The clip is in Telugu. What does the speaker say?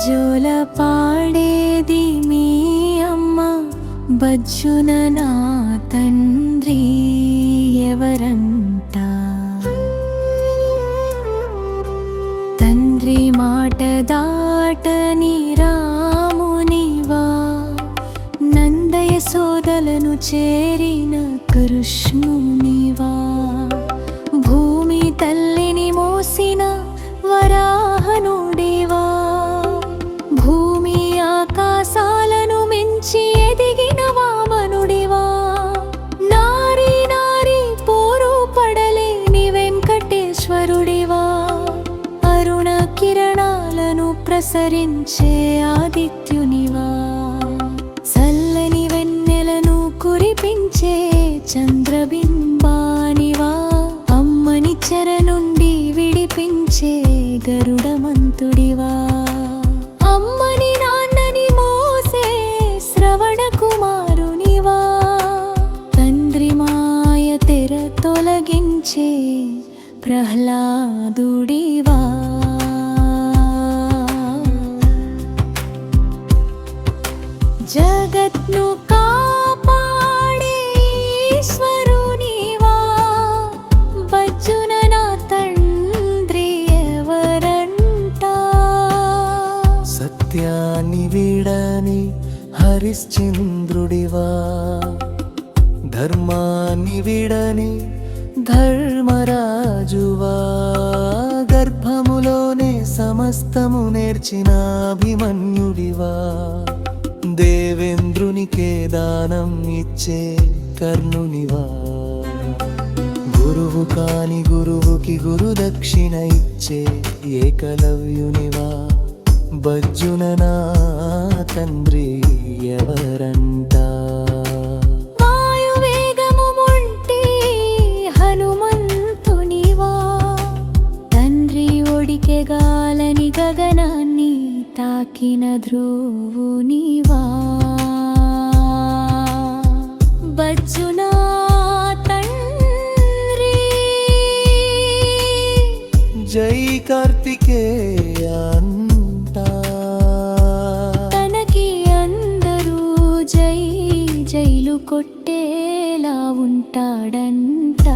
జోల పాడేది మీ అమ్మ, బజ్జున నా తండ్రి ఎవరంట. తండ్రి మాట దాటని రామునివా, నందయ సోదలను చేరిన కృష్ణునివా, భూమి తల్లిని మోసిన వరాహనుడివా, భూమి ఆకాశాలను మించి ఎదిగిన వామనుడివా, నారీ నారీ పోరు పడలేని వెంకటేశ్వరుడివా, అరుణ కిరణాలను ప్రసరించే ఆదిత్యునివా, చల్లని వెన్నెలను కురిపించే చంద్రబింబానివా, అమ్మని చెర నుండి విడిపించే గరుడమంతుడివా, అమ్మని నాన్నని మోసే శ్రవణ కుమారునివా, తండ్రి మాయ తెర తొలగించే ప్రహ్లాదుడివా. జగత్ను కాపాడే ఈశ్వరునివా, బజ్జున నా తండ్రి ఎవరంట. సత్యాన్ని వీడని హరిశ్చంద్రుడివా, ధర్మాన్ని వీడని ధర్మరాజువా, గర్భములోనే సమస్తము నేర్చిన అభిమన్యుడివా, దేవేంద్రునికే దానం ఇచ్చే కర్ణునివా, గురువు కాని గురువుకి గురు దక్షిణ ఇచ్చే ఏకలవ్యునివా, బజ్జున నా తండ్రి ఎవరంట. వాయువేగము మొంటి హనుమంతునివా, తండ్రి ఒడికె గాలని గగనాన్ని తాకిన ధ్రువునివా, బజ్జున తండ్రి. జై కార్తికేయ అంట, తనకి అందరూ జై జైలు కొట్టేలా ఉంటాడంట.